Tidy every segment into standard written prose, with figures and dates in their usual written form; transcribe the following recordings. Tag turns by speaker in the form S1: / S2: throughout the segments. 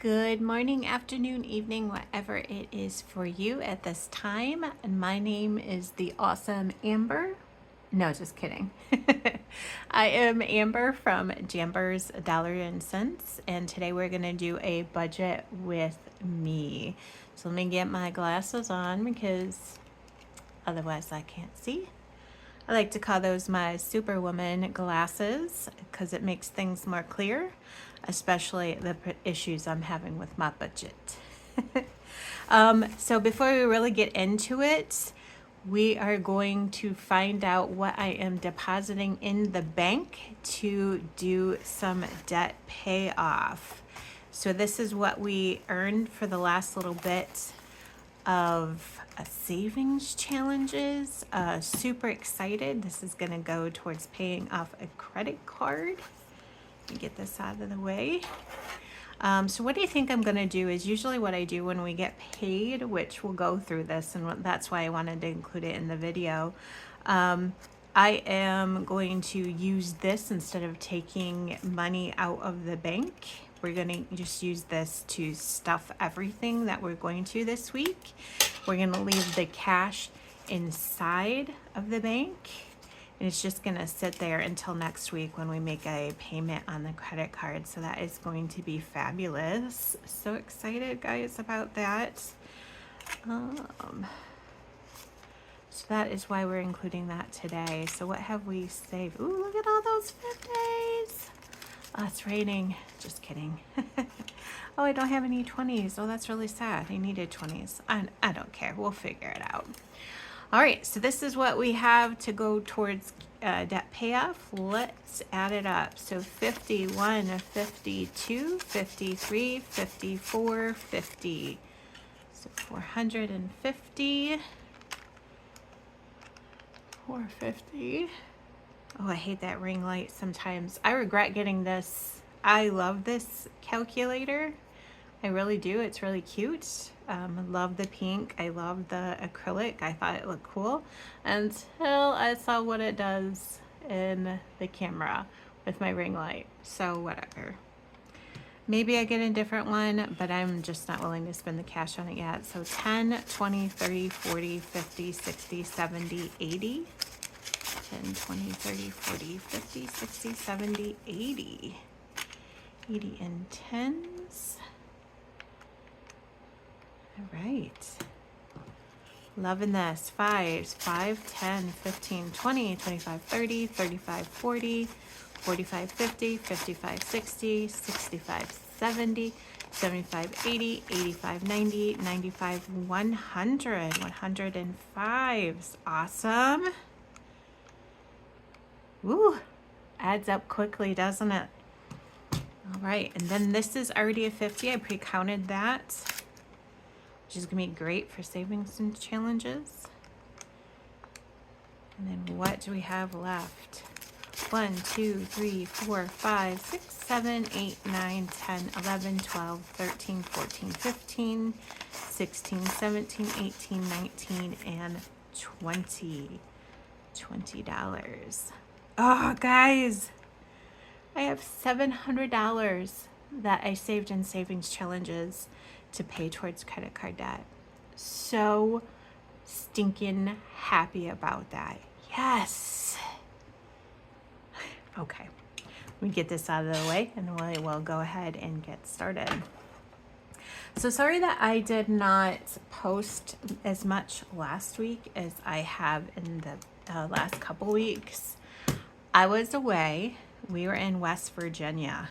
S1: Good morning, afternoon, evening, whatever it is for you at this time. And my name is the awesome Amber. No, just kidding. I am Amber from Jamber's Dollar and Cents, and today we're going to do a budget with me. So let me get my glasses on because otherwise I can't see. I like to call those my Superwoman glasses because it makes things more clear, especially the issues I'm having with my budget. So before we really get into it, we are going to find out what I am depositing in the bank to do some debt payoff. So this is what we earned for the last little bit of savings challenges. Super excited. This is going to go towards paying off a credit card. Let me get this out of the way. So what do you think I'm going to do is usually what I do when we get paid, which we'll go through this, and that's why I wanted to include it in the video. I am going to use this instead of taking money out of the bank. We're going to just use this to stuff everything that we're going to this week. We're going to leave the cash inside of the bank, and it's just going to sit there until next week when we make a payment on the credit card. So that is going to be fabulous. So excited, guys, about that. So that is why we're including that today. So what have we saved? Ooh, look at all those 50s. Oh, it's raining. Just kidding. Oh, I don't have any 20s. Oh, that's really sad. I needed 20s. I don't care. We'll figure it out. All right, so this is what we have to go towards debt payoff. Let's add it up. So 51, 52, 53, 54, 50. So 450, 450. Oh, I hate that ring light sometimes. I regret getting this. I love this calculator. I really do. It's really cute. I love the pink. I love the acrylic. I thought it looked cool until I saw what it does in the camera with my ring light. So whatever. Maybe I get a different one, but I'm just not willing to spend the cash on it yet. So 10, 20, 30, 40, 50, 60, 70, 80. 10, 20, 30, 40, 50, 60, 70, 80. 80 in tens. All right. Loving this. 5s, 5, 10, 15, 20, 25, 30, 35, 40, 45, 50, 55, 60, 65, 70, 75, 80, 85, 90, 95, 100, 105s. Awesome. Woo, adds up quickly, doesn't it? All right, and then this is already a 50. I pre-counted that, which is gonna be great for savings and challenges. And then what do we have left? 1, 2, 3, 4, 5, 6, 7, 8, 9, 10, 11, 12, 13, 14, 15, 16, 17, 18, 19, and 20. $20. Oh, guys, I have $700 that I saved in savings challenges to pay towards credit card debt. So stinking happy about that. Yes. Okay, we get this out of the way and we will go ahead and get started. So sorry that I did not post as much last week as I have in the last couple weeks. I was away. We were in West Virginia,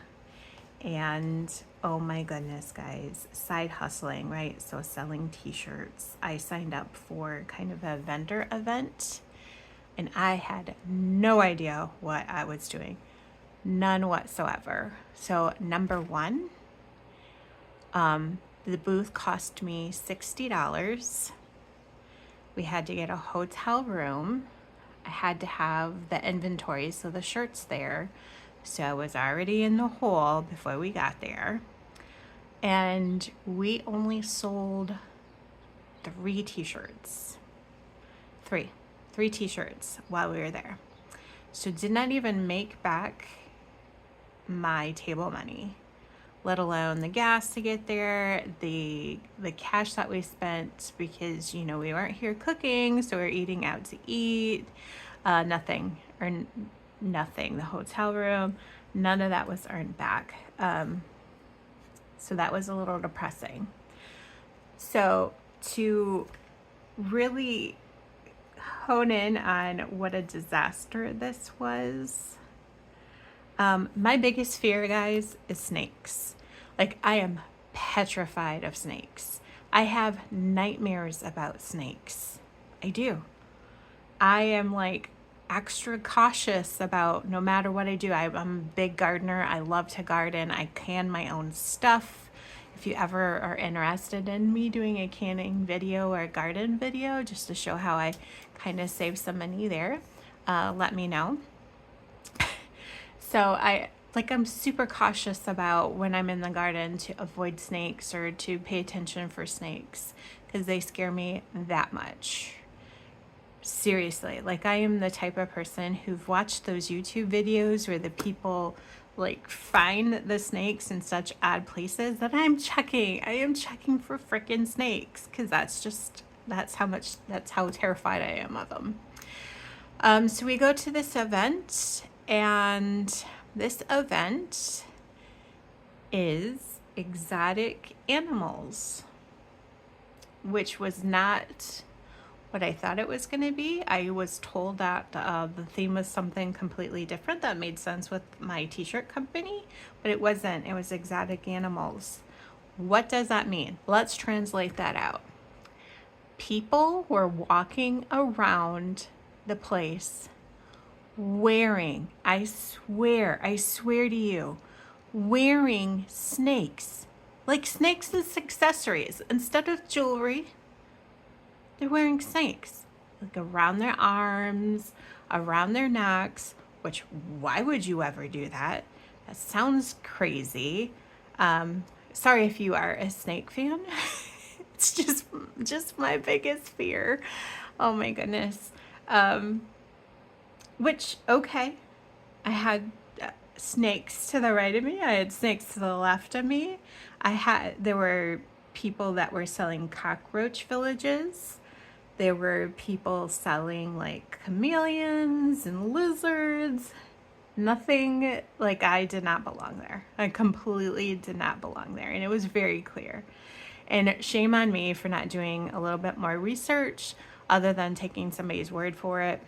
S1: and oh my goodness, guys, side hustling, right? So selling t-shirts. I signed up for kind of a vendor event, and I had no idea what I was doing. None whatsoever. So number one, the booth cost me $60. We had to get a hotel room. I had to have the inventory, so the shirts there. So I was already in the hole before we got there. And we only sold 3 t-shirts. Three t-shirts while we were there. So did not even make back my table money. let alone the gas to get there, the cash that we spent because, you know, we weren't here cooking, so we're eating out to eat. Nothing, nothing. The hotel room, none of that was earned back. So that was a little depressing. So to really hone in on what a disaster this was, my biggest fear, guys, is snakes. Like, I am petrified of snakes. I have nightmares about snakes. I do. I am like extra cautious about no matter what I do. I'm a big gardener. I love to garden. I can my own stuff. If you ever are interested in me doing a canning video or a garden video just to show how I kind of save some money there, let me know. So I'm super cautious about when I'm in the garden to avoid snakes or to pay attention for snakes because they scare me that much. Seriously, like I am the type of person who've watched those YouTube videos where the people like find the snakes in such odd places that I am checking for freaking snakes because that's how terrified I am of them. So we go to this event, and this event is exotic animals, which was not what I thought it was going to be. I was told that the theme was something completely different that made sense with my t-shirt company, but it wasn't. It was exotic animals. What does that mean? Let's translate that out. People were walking around the place wearing, I swear to you, wearing snakes. Like snakes as accessories. Instead of jewelry, they're wearing snakes, like around their arms, around their necks, which why would you ever do that? That sounds crazy. Sorry if you are a snake fan. It's just my biggest fear. Oh my goodness. Which, okay, I had snakes to the right of me. I had snakes to the left of me. There were people that were selling cockroach villages. There were people selling like chameleons and lizards. Nothing, like, I did not belong there. I completely did not belong there. And it was very clear. And shame on me for not doing a little bit more research other than taking somebody's word for it.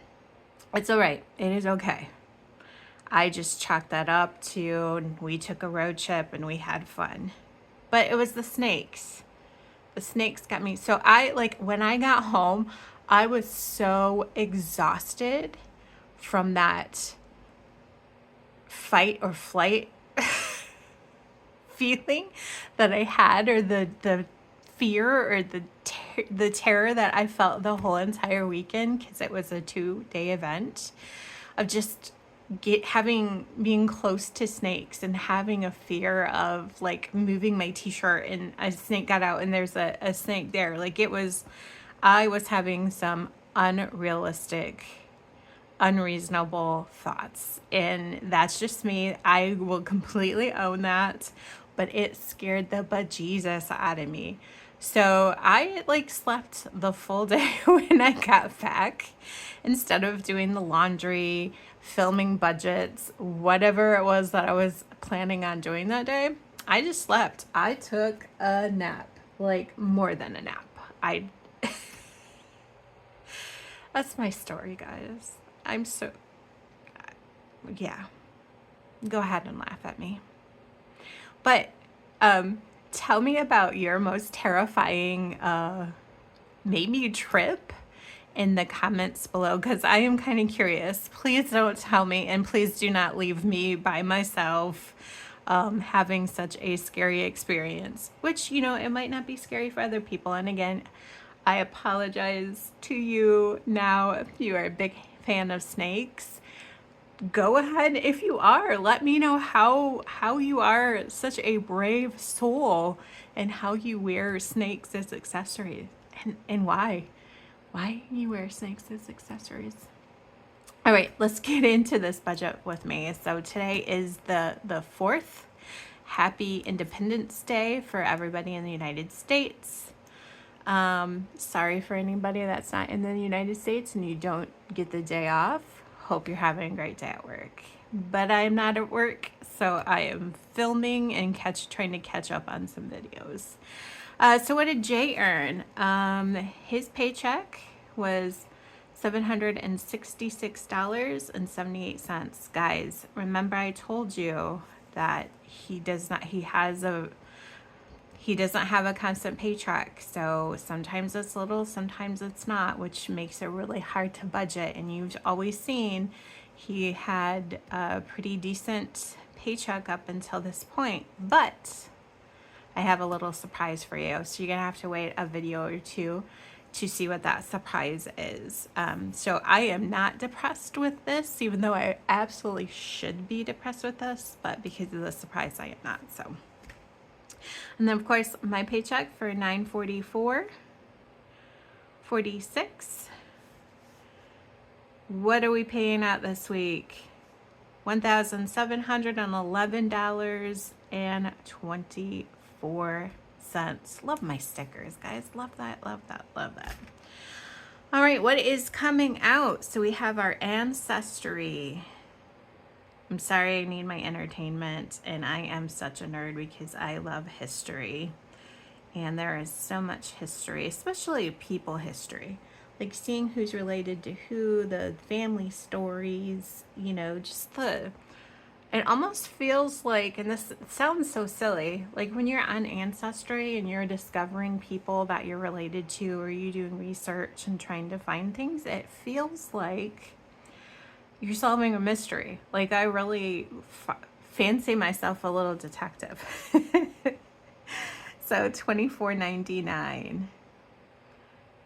S1: It's all right. It is okay. I just chalked that up to we took a road trip and we had fun. But it was the snakes. The snakes got me. So when I got home, I was so exhausted from that fight or flight feeling that I had, or the fear or the terror that I felt the whole entire weekend, because it was a 2-day event of just being close to snakes and having a fear of like moving my t-shirt and a snake got out and there's a snake there. I was having some unreasonable thoughts, and that's just me. I will completely own that, but it scared the bejesus out of me. So I slept the full day when I got back. Instead of doing the laundry, filming budgets, whatever it was that I was planning on doing that day, I just slept. I took a nap, like more than a nap. That's my story, guys. Yeah, go ahead and laugh at me. But tell me about your most terrifying maybe trip in the comments below, because I am kind of curious. Please don't tell me, and please do not leave me by myself having such a scary experience, which, it might not be scary for other people. And again, I apologize to you now if you are a big fan of snakes. Go ahead if you are. Let me know how you are such a brave soul and how you wear snakes as accessories, and why you wear snakes as accessories. All right, let's get into this budget with me. So today is the 4th, Happy Independence Day for everybody in the United States. Sorry for anybody that's not in the United States and you don't get the day off. Hope you're having a great day at work. But I'm not at work, so I am filming and trying to catch up on some videos. So what did Jay earn? His paycheck was $766.78. Guys, remember I told you that he doesn't have a constant paycheck. So sometimes it's little, sometimes it's not, which makes it really hard to budget. And you've always seen he had a pretty decent paycheck up until this point. But I have a little surprise for you. So you're gonna have to wait a video or two to see what that surprise is. So I am not depressed with this, even though I absolutely should be depressed with this, but because of the surprise, I am not. So, and then of course my paycheck for $944.46. What are we paying out this week? $1,711.24. Love my stickers, guys. Love that, love that, love that. All right, what is coming out? So we have our ancestry. I'm sorry, I need my entertainment, and I am such a nerd because I love history. And there is so much history, especially people history. Like seeing who's related to who, the family stories, you know, just it almost feels like, and this sounds so silly, like when you're on Ancestry and you're discovering people that you're related to, or you doing research and trying to find things, it feels like you're solving a mystery. Like I really fancy myself a little detective. So $24.99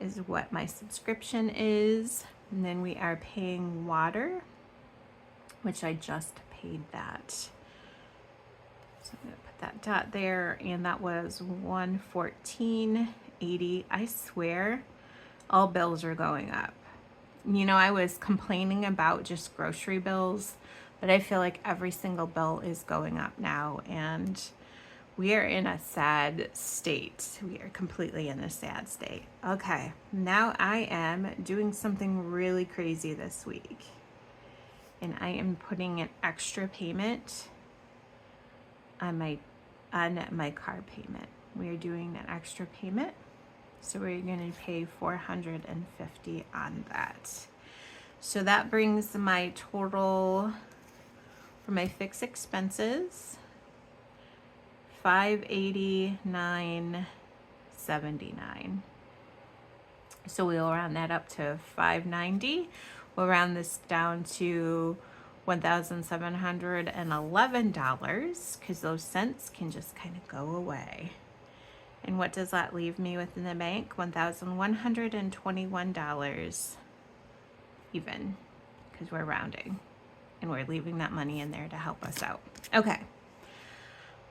S1: is what my subscription is. And then we are paying water, which I just paid that. So I'm gonna put that dot there, and that was $114.80. I swear all bills are going up. You know, I was complaining about just grocery bills, but I feel like every single bill is going up now, and we are in a sad state. We are completely in a sad state. Okay, now I am doing something really crazy this week. And I am putting an extra payment on my car payment. We are doing an extra payment. So we're going to pay $450 on that. So that brings my total for my fixed expenses, $589.79. So we'll round that up to $590. We'll round this down to $1,711 because those cents can just kind of go away. And what does that leave me with in the bank? $1,121 even, because we're rounding and we're leaving that money in there to help us out. Okay.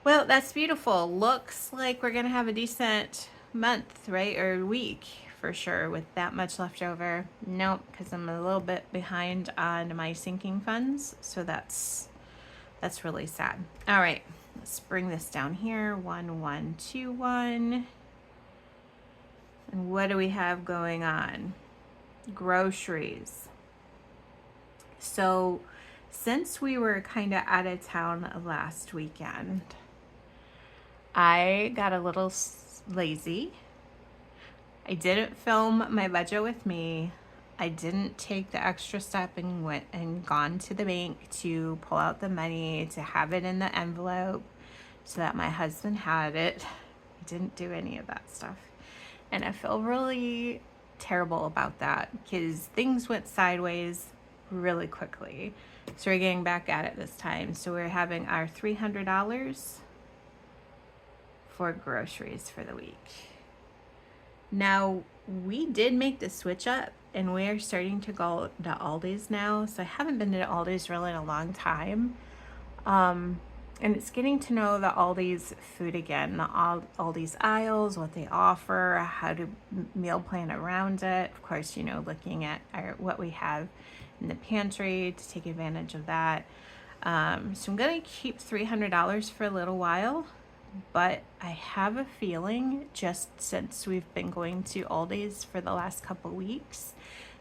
S1: Well, that's beautiful. Looks like we're going to have a decent month, right? Or week for sure with that much left over. Nope, because I'm a little bit behind on my sinking funds. So that's really sad. All right, let's bring this down here. 1121. And what do we have going on? Groceries. So since we were kind of out of town last weekend, I got a little lazy. I didn't film my budget with me. I didn't take the extra step and went and gone to the bank to pull out the money, to have it in the envelope so that my husband had it. I didn't do any of that stuff. And I feel really terrible about that because things went sideways really quickly. So we're getting back at it this time. So we're having our $300 for groceries for the week. Now, we did make the switch up and we are starting to go to Aldi's now. So I haven't been to Aldi's really in a long time. And it's getting to know the Aldi's food again, the Aldi's aisles, what they offer, how to meal plan around it. Of course, you know, looking at what we have in the pantry to take advantage of that. So I'm going to keep $300 for a little while, but I have a feeling, just since we've been going to Aldi's for the last couple weeks,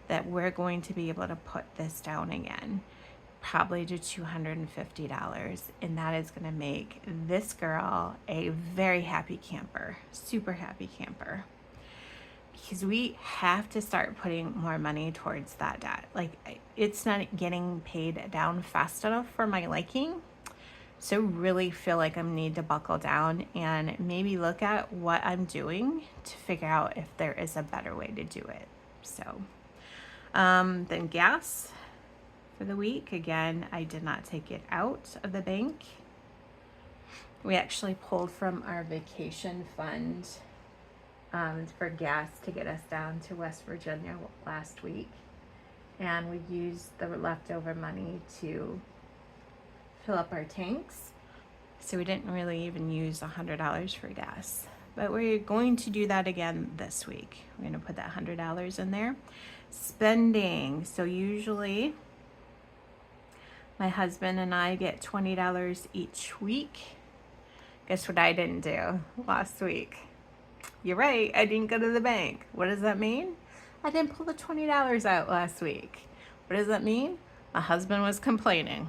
S1: that we're going to be able to put this down again, probably to $250, and that is going to make this girl a very happy camper, super happy camper, because we have to start putting more money towards that debt. Like, it's not getting paid down fast enough for my liking. So really feel like I need to buckle down and maybe look at what I'm doing to figure out if there is a better way to do it. So then gas for the week, again, I did not take it out of the bank. We actually pulled from our vacation fund for gas to get us down to West Virginia last week, and we used the leftover money to fill up our tanks, so we didn't really even use $100 for gas, but we're going to do that again this week. We're going to put that $100 in there. Spending, so usually my husband and I get $20 each week. Guess what I didn't do last week? You're right, I didn't go to the bank. What does that mean? I didn't pull the $20 out last week. What does that mean? My husband was complaining.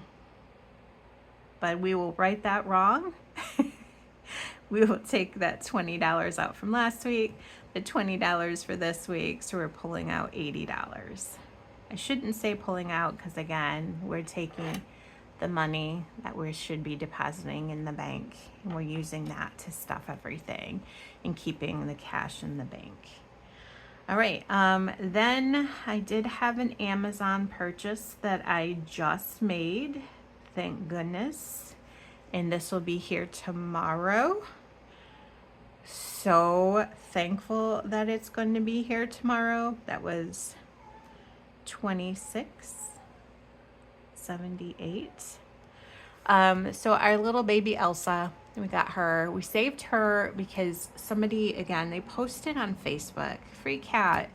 S1: But we will right that wrong. We will take that $20 out from last week, the $20 for this week, so we're pulling out $80. I shouldn't say pulling out, because again, we're taking the money that we should be depositing in the bank, and we're using that to stuff everything and keeping the cash in the bank. All right, then I did have an Amazon purchase that I just made, thank goodness, and this will be here tomorrow. So thankful that it's going to be here tomorrow. That was $26.78. So our little baby Elsa, we got her, we saved her because somebody, again, they posted on Facebook, free cat,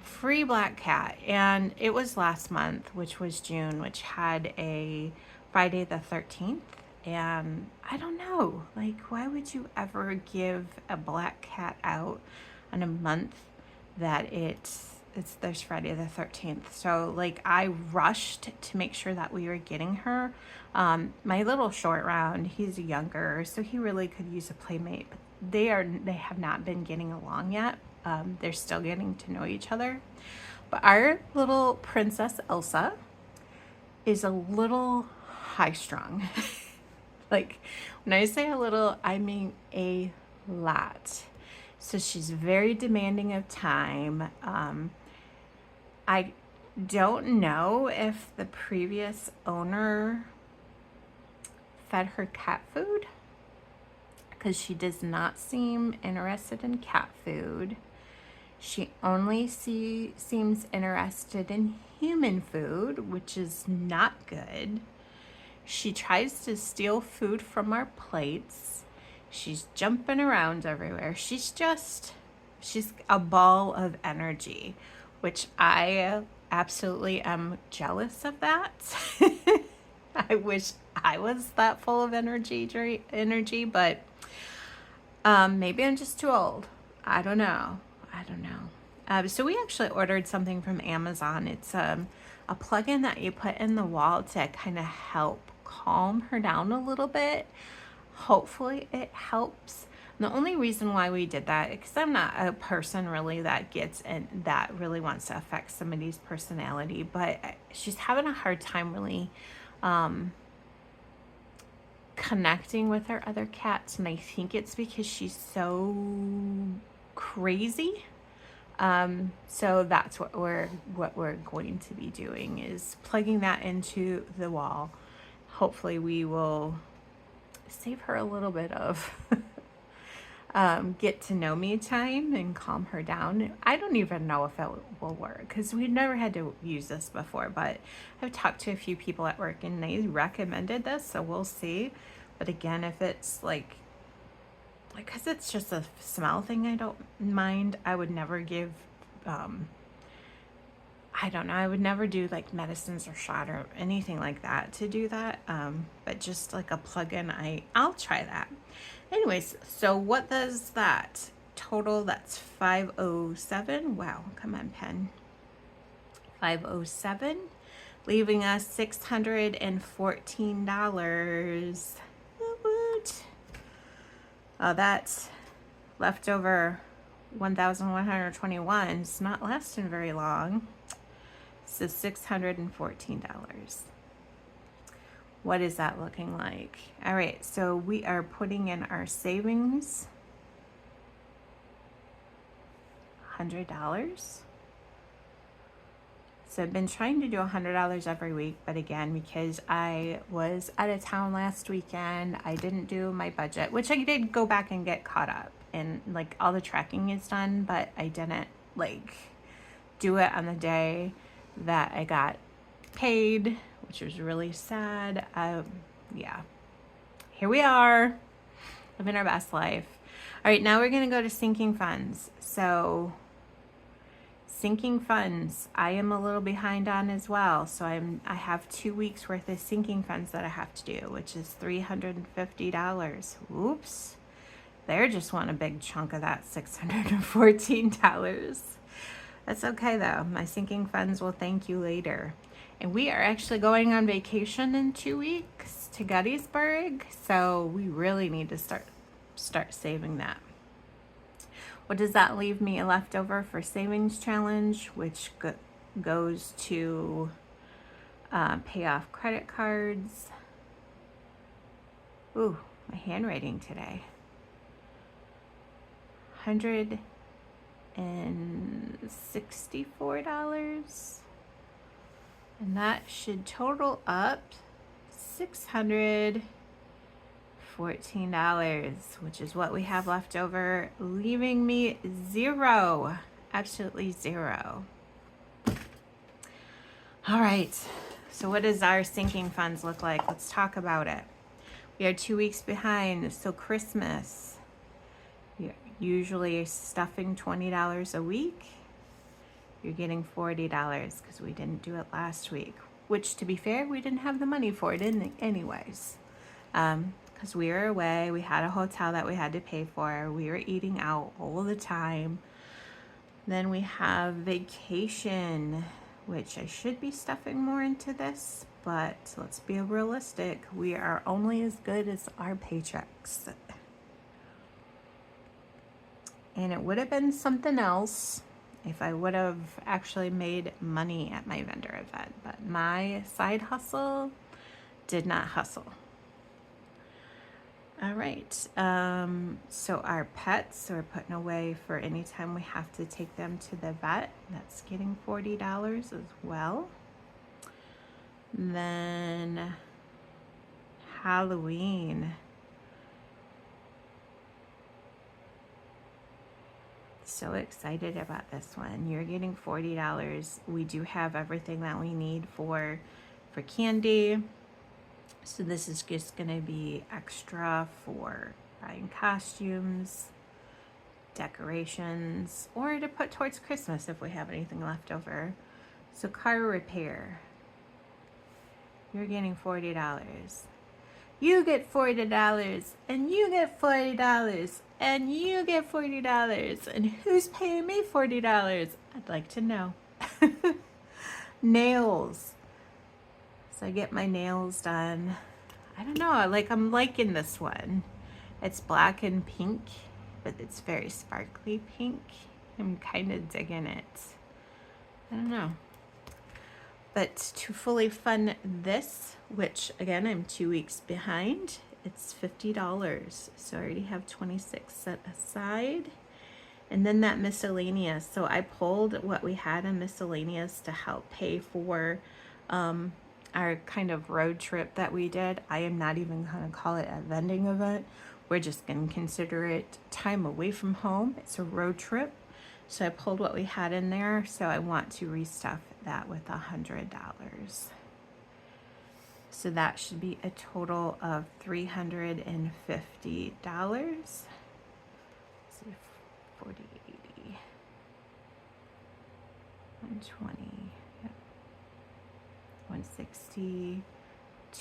S1: free black cat, and it was last month, which was June, which had a Friday the 13th, and I don't know, like, why would you ever give a black cat out on a month that there's Friday the 13th? So like, I rushed to make sure that we were getting her. My little short round, he's younger, so he really could use a playmate, but they have not been getting along yet. They're still getting to know each other. But our little Princess Elsa is a little high strung. Like, when I say a little, I mean a lot. So she's very demanding of time. I don't know if the previous owner fed her cat food, because she does not seem interested in cat food. She only seems interested in human food, which is not good. She tries to steal food from our plates. She's jumping around everywhere. She's a ball of energy, which I absolutely am jealous of that. I wish I was that full of energy, but maybe I'm just too old. I don't know. So we actually ordered something from Amazon. It's a plug-in that you put in the wall to kind of help calm her down a little bit. Hopefully it helps. And the only reason why we did that, because I'm not a person really that gets in, that really wants to affect somebody's personality, but she's having a hard time really connecting with her other cats, and I think it's because she's so crazy. So that's what we're going to be doing, is plugging that into the wall. Hopefully we will save her a little bit of get to know me time and calm her down. I don't even know if it will work, because we've never had to use this before, but I've talked to a few people at work and they recommended this, so we'll see. But again, if it's like, because it's just a smell thing, I don't mind. I would never give I don't know. I would never do like medicines or shot or anything like that to do that. But just like a plug-in, I'll try that. Anyways, so what does that total? That's 507. Wow, come on, pen. 507, leaving us $614. Woot. That's leftover 1,121. It's not lasting very long. So $614. What is that looking like? All right, so we are putting in our savings. $100. So I've been trying to do $100 every week, but again, because I was out of town last weekend, I didn't do my budget, which I did go back and get caught up, and like all the tracking is done, but I didn't like do it on the day that I got paid, which was really sad. Yeah, here we are, living our best life. All right, now we're gonna go to sinking funds. So sinking funds, I am a little behind on as well. So I have 2 weeks worth of sinking funds that I have to do, which is $350. Oops. They just want a big chunk of that $614. That's okay though. My sinking funds will thank you later. And we are actually going on vacation in 2 weeks to Gettysburg. So we really need to start saving that. What does that leave me left over for savings challenge, which goes to pay off credit cards. Ooh, my handwriting today. $164. And that should total up $614, which is what we have left over, leaving me zero, absolutely zero. All right, so what does our sinking funds look like? Let's talk about it. We are 2 weeks behind, so Christmas, you're usually stuffing $20 a week. You're getting $40 because we didn't do it last week, which, to be fair, we didn't have the money for it anyways. Because we were away, we had a hotel that we had to pay for, we were eating out all the time. Then we have vacation, which I should be stuffing more into this, but let's be realistic. We are only as good as our paychecks. And it would have been something else if I would have actually made money at my vendor event, but my side hustle did not hustle. All right, so our pets we're putting away for any time we have to take them to the vet. That's getting $40 as well. And then Halloween. So excited about this one. You're getting $40. We do have everything that we need for candy. So this is just going to be extra for buying costumes, decorations, or to put towards Christmas if we have anything left over. So car repair, you're getting $40. You get $40, and you get $40, and you get $40, and who's paying me $40? I'd like to know. Nails. So I get my nails done. I don't know, I'm liking this one. It's black and pink, but it's very sparkly pink. I'm kind of digging it. I don't know. But to fully fund this, which again, I'm 2 weeks behind, it's $50. So I already have 26 set aside. And then that miscellaneous. So I pulled what we had in miscellaneous to help pay for our kind of road trip that we did. I am not even going to call it a vending event. We're just going to consider it time away from home. It's a road trip. So I pulled what we had in there. So I want to restuff that with $100. So that should be a total of $350. Let's see, 40, 80, 120. 160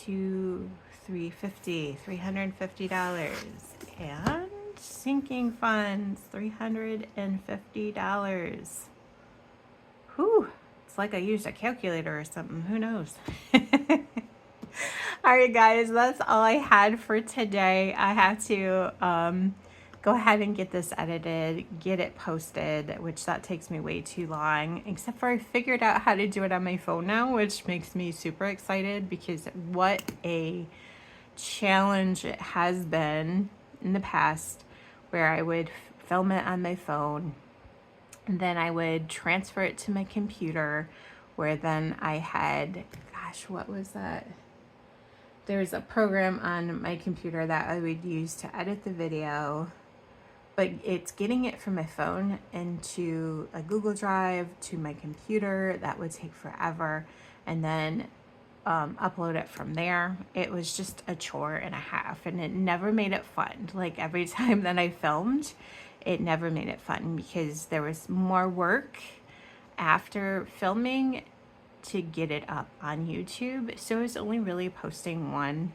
S1: to $350, and sinking funds, $350. Whew, it's like I used a calculator or something, who knows? All right, guys, that's all I had for today. I have to go ahead and get this edited, get it posted, which that takes me way too long, except for I figured out how to do it on my phone now, which makes me super excited because what a challenge it has been in the past where I would film it on my phone and then I would transfer it to my computer where then I had, gosh, what was that? There's a program on my computer that I would use to edit the video, but it's getting it from my phone into a Google Drive to my computer. That would take forever, and then upload it from there. It was just a chore and a half, and it never made it fun. Like every time that I filmed, it never made it fun because there was more work after filming to get it up on YouTube. So I was only really posting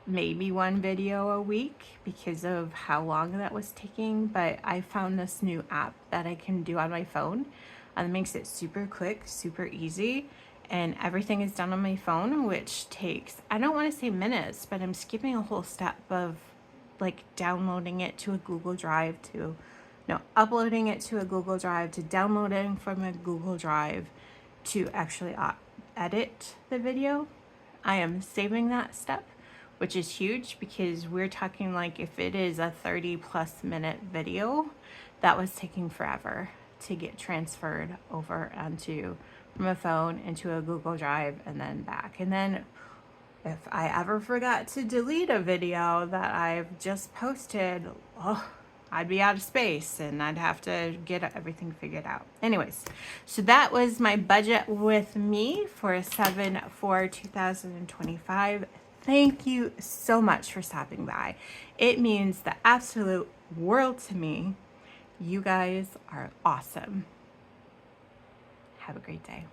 S1: maybe one video a week because of how long that was taking. But I found this new app that I can do on my phone and it makes it super quick, super easy, and everything is done on my phone, which takes, I don't want to say minutes, but I'm skipping a whole step of like downloading it to a Google Drive to, no, uploading it to a Google Drive to downloading from a Google Drive to actually edit the video. I am saving that step, which is huge because we're talking like if it is a 30+ minute video, that was taking forever to get transferred over onto from a phone into a Google Drive and then back. And then if I ever forgot to delete a video that I've just posted, oh, I'd be out of space and I'd have to get everything figured out. Anyways, so that was my budget with me for 7/4/2025. Thank you so much for stopping by. It means the absolute world to me. You guys are awesome. Have a great day.